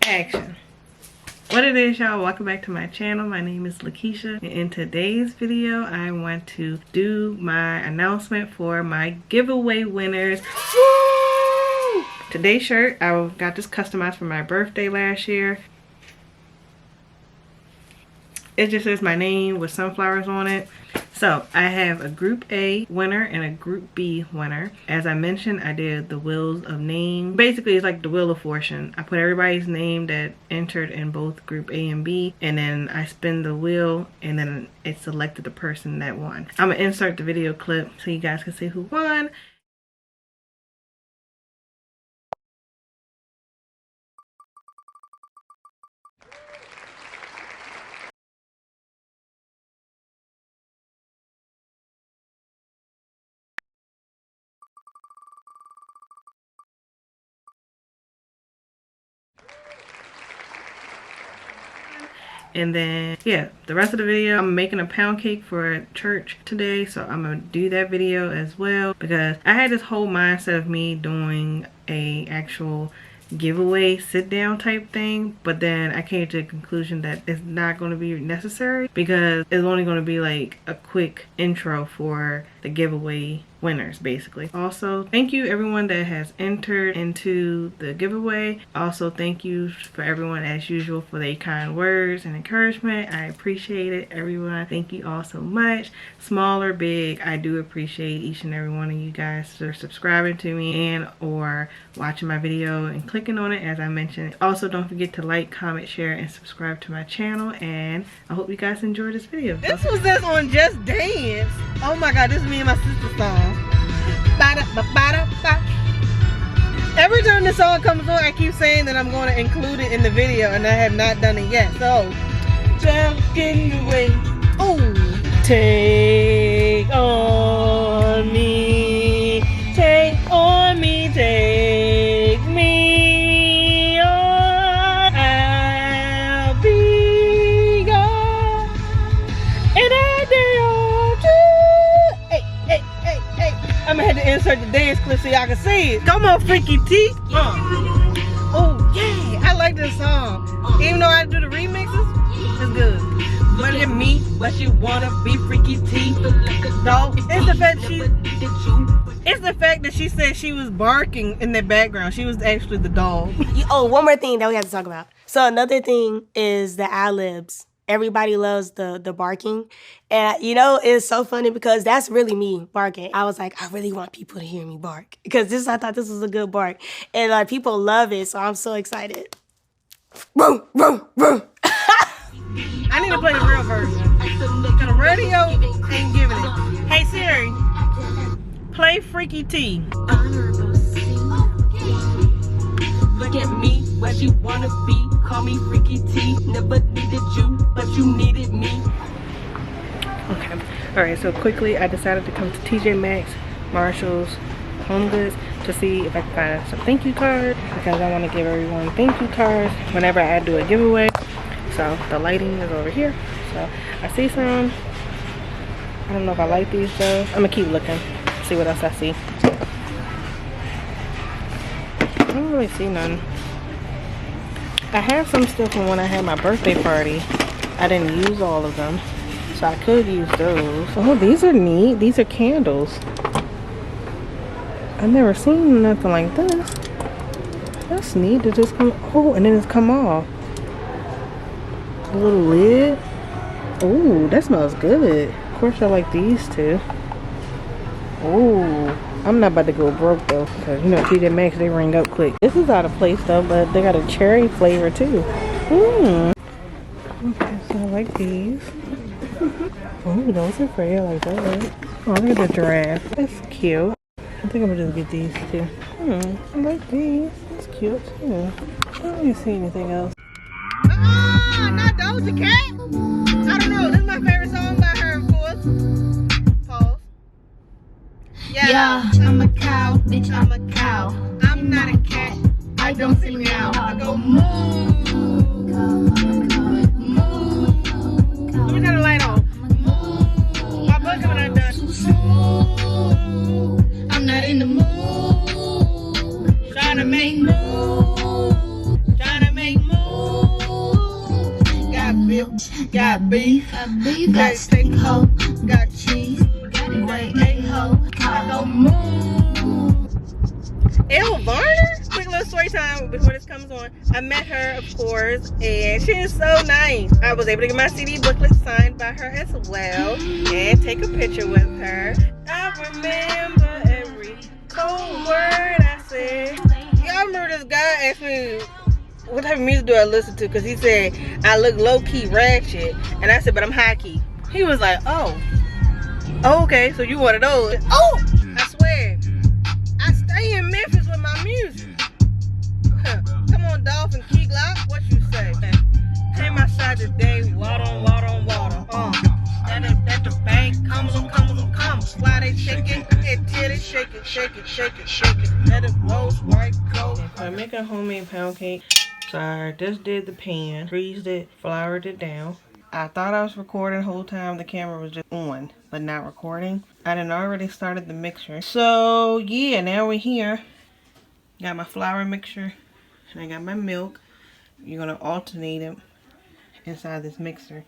action. What it is, y'all, welcome back to my channel. My name is Lakeshia, and in today's video I want to do my announcement for my giveaway winners. Woo! Today's shirt, I got this customized for my birthday last year. It just says my name with sunflowers on it. So I have a group A winner and a group B winner. As I mentioned, I did the wheels of name. Basically, it's like the wheel of fortune. I put everybody's name that entered in both group A and B, and then I spin the wheel, and then it selected the person that won. I'm gonna insert the video clip so you guys can see who won. And then, yeah, the rest of the video, I'm making a pound cake for church today. So I'm going to do that video as well. Because I had this whole mindset of me doing a actual giveaway sit down type thing. But then I came to the conclusion that it's not going to be necessary. Because it's only going to be like a quick intro for the giveaway winners, basically. Also, thank you everyone that has entered into the giveaway. Also, thank you for everyone as usual for their kind words and encouragement. I appreciate it, everyone. Thank you all so much. Small or big, I do appreciate each and every one of you guys for subscribing to me and or watching my video and clicking on it, as I mentioned. Also, don't forget to like, comment, share, and subscribe to my channel, and I hope you guys enjoyed this video. This was just on Just Dance. Oh my god, this is me and my sister's song. Every time this song comes on, I keep saying that I'm going to include it in the video, and I have not done it yet. So, jump in the way. Oh, take on me, take on me, take me on. I'll be gone in a day or two. Hey, hey, hey, hey. I'm gonna have to insert the dance clip so y'all can see it. Come on, Freaky T. Oh, yeah. I like this song. Even though I do the remixes, it's good. But it's me, but you wanna be Freaky T. No, it's the fact that she said she was barking in the background. She was actually the dog. Oh, one more thing that we have to talk about. So another thing is the ad-libs. Everybody loves the barking. And, you know, it's so funny because that's really me barking. I was like, I really want people to hear me bark. Because I thought this was a good bark. And, like, people love it, so I'm so excited. Vroom, vroom, vroom. I need to play the real version. Because the radio ain't giving it. Hey, Siri, play Freaky T. Look at me, what you wanna be. Call me Freaky T. Never needed you, but you needed me. Okay. Alright, so quickly I decided to come to TJ Maxx, Marshall's, Home Goods to see if I can find some thank you cards, because I want to give everyone thank you cards whenever I do a giveaway. So the lighting is over here. So I see some. I don't know if I like these though. I'm gonna keep looking, see what else I see. I don't really see none. I have some still from when I had my birthday party. I didn't use all of them, so I could use those. Oh, these are neat. These are candles. I've never seen nothing like this. That's neat to just come. Oh, and then it's come off. A little lid. Oh, that smells good. Of course, I like these too. Oh, I'm not about to go broke though, because you know TJ Maxx, they ring up quick. This is out of place though, but they got a cherry flavor too. Okay, so I like these. Oh, those are pretty. I like that. Oh, look at the giraffe. That's cute. I think I'm gonna just get these too. I like these. That's cute too. I don't really see anything else. Not Doja Cat. I don't know. This is my favorite song by her, of course. Pause. Yeah, I'm a cow, bitch, I'm a cow. I'm not a cat. I don't sing meow. I go moo. Moo. Let me turn the light on. Moo. My bucket when I'm done. I'm not in the mood. Trying to make moves. Trying to make moves. got beef, got steak, ho, got cheese, got a-ho, I don't move. Ew, Varner? Quick little story time before this comes on. I met her, of course, and she is so nice. I was able to get my CD booklet signed by her as well and take a picture with her. I remember every cold word I said. Y'all remember this guy asked me what type of music do I listen to, because he said I look low-key ratchet, and I said, but I'm high-key. He was like, oh, okay, so you one of those. Oh, I swear, I stay in Memphis with my music. Huh. Come on, Dolphin Key Glock, what you say? Came outside today, water on water on water. That the bank comes. Why they shake it, till they shake it. Let it roll, right, go. I'm making a homemade pound cake. So I just did the pan, freezed it, floured it down. I thought I was recording the whole time the camera was just on, but not recording. I done already started the mixture. So yeah, now we're here. Got my flour mixture, and I got my milk. You're gonna alternate them inside this mixer.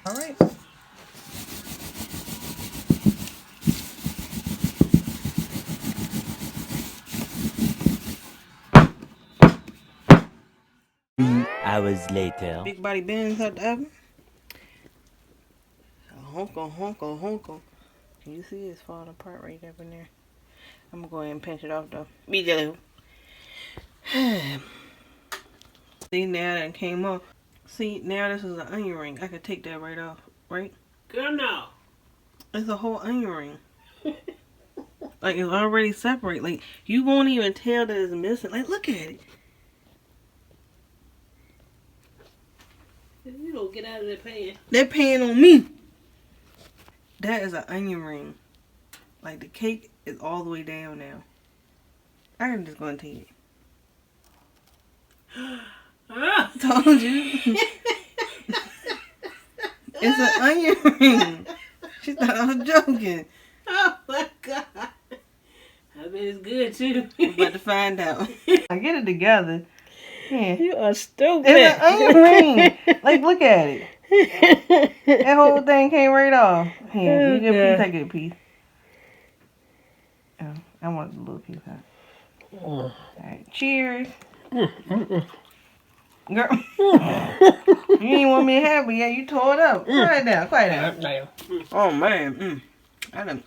All right. Hours later. Big body bins out the oven. Honko. Can you see it's falling apart right up in there? I'm gonna go ahead and pinch it off though. Be jelly. See, now that it came off. See, now this is an onion ring. I could take that right off, right? Girl, no. It's a whole onion ring. Like, it's already separate. Like, you won't even tell that it's missing. Like, look at it. You don't get out of that pan. That pan on me. That is an onion ring. Like, the cake is all the way down now. I'm just going to take it. Told you. It's an onion ring. She thought I was joking. Oh my God. I bet it's good too. I'm about to find out. I get it together. Yeah. You are stupid. It's an onion ring. Like, look at it. That whole thing came right off. Here, you get a piece, I get a piece. Oh, I want a little piece, huh? Alright, cheers. Girl, you ain't want me to have it yet. You tore it up. Quiet down. Oh man, I done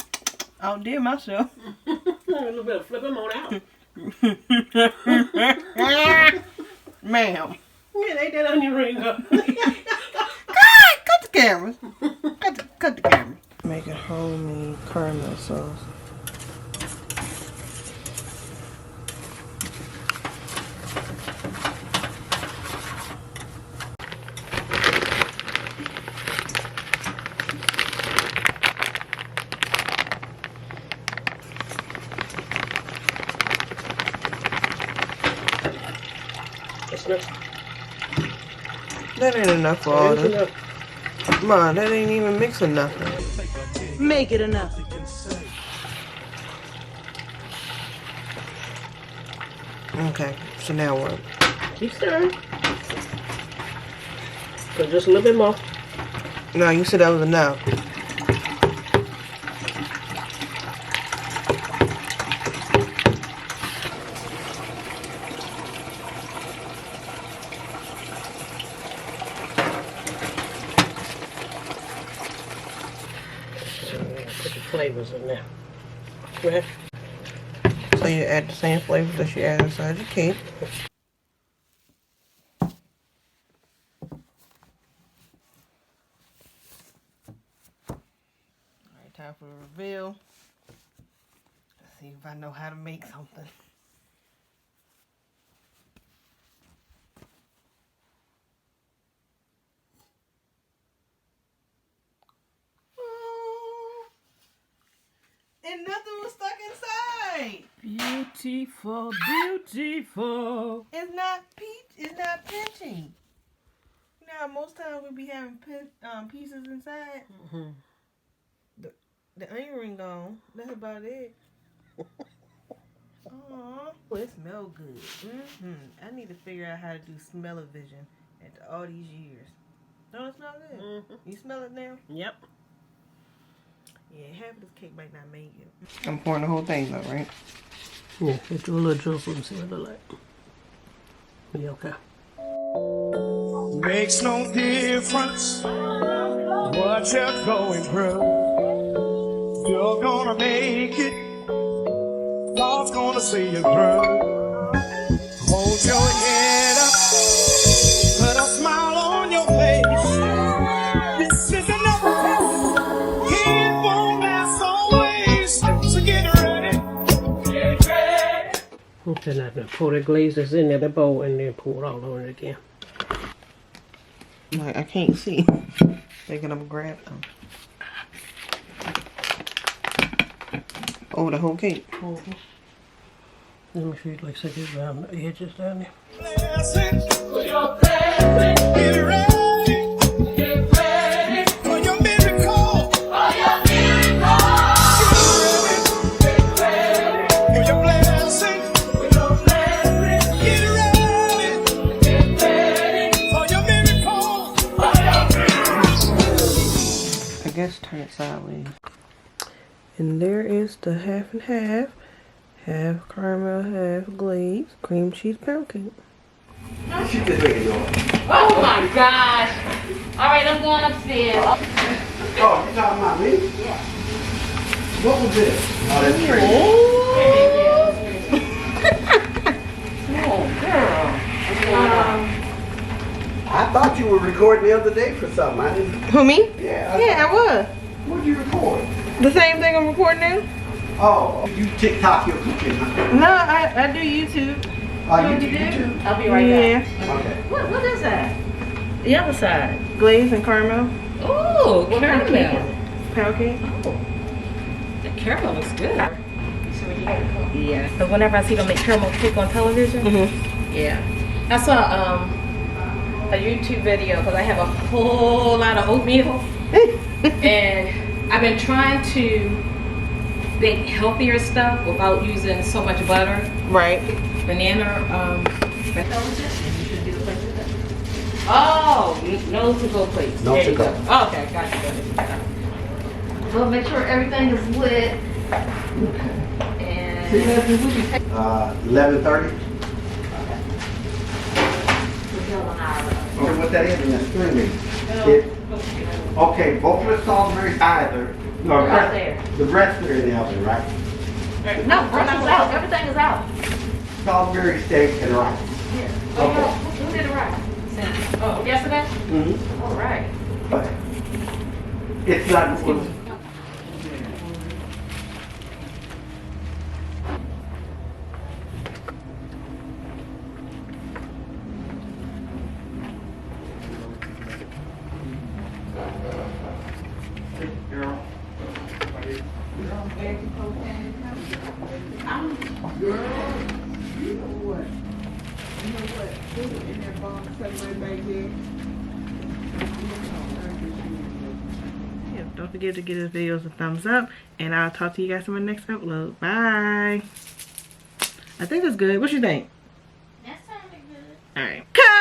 outdid myself. A little bit of flip them on out. Ma'am. Yeah, they did on your ring up. Cut the camera. Cut the camera. Make a homemade caramel sauce. That ain't enough for all this. Come on, that ain't even mixing nothing. Make it enough. Okay, so now what? Keep stirring. So just a little bit more. No, you said that was enough. Put your flavors in there. Go ahead. So you add the same flavors that you add inside your cake. Alright, time for the reveal. Let's see if I know how to make something. And nothing was stuck inside. Beautiful, beautiful. It's not pinching. You know how most times we be having pieces inside? Mm-hmm. The onion ring gone. That's about it. Aww. Oh, it smells good. I need to figure out how to do smell-o-vision after all these years. Don't it smell good? You smell it now? Yep. Yeah, half of this cake might not make it. I'm pouring the whole thing though, right? Yeah, get you a little drop and see what it look like. Yeah, okay. Makes no difference what you're going through. You're gonna make it. God's gonna see you through. Hold your head up. Put a smile on your face. This is another test. It won't last always. So get ready. Get ready. Okay, now pour the glaze that's in there, the bowl, and then pour it all on it again. Like, I can't see. Thinking I'm gonna grab them. Oh, the whole cake. Let me see, like, set it around the edges down there. Blessing. Get ready. Get ready. For your miracle. For your miracle. Get ready. For your blessing. For your blessing. Get ready. Get ready. For your miracle. For your miracle. I guess turn it sideways. And there is the half and half. Half caramel, half glaze, cream cheese pound cake. Oh my gosh. All right, I'm going upstairs. Oh, you talking about me? Yeah. What was this? Oh, that's crazy. Oh, girl. I thought you were recording the other day for something. I didn't. Who, me? Yeah. Yeah, I was. What did you record? The same thing I'm recording now? Oh, you TikTok your cooking, huh? No, I do YouTube. Oh, you do YouTube? I'll be right back. Okay. What is that? The other side. Glaze and caramel. Oh, caramel. Pound cake. Oh, the caramel looks good. Yeah. But whenever I see them make caramel cake on television, yeah. I saw a YouTube video because I have a whole lot of oatmeal, and I've been trying to bake healthier stuff without using so much butter. Right. Banana, oh, no to-go plates. No There you to-go. go. Oh, okay, gotcha. Well, make sure everything is lit. And 11:30. Okay, what that is in the streaming. Okay, both of the strawberries either. No, Right there. the breasts are in the oven, right? No, Brussels out. Everything is out. Strawberry steak and rice. Yeah. Okay. Who did it right? Oh, yesterday? Mm-hmm. All right. But it's not. Yeah, don't forget to give this video a thumbs up, and I'll talk to you guys in my next upload. Bye. I think that's good. What you think? That sounded good. All right. Cut.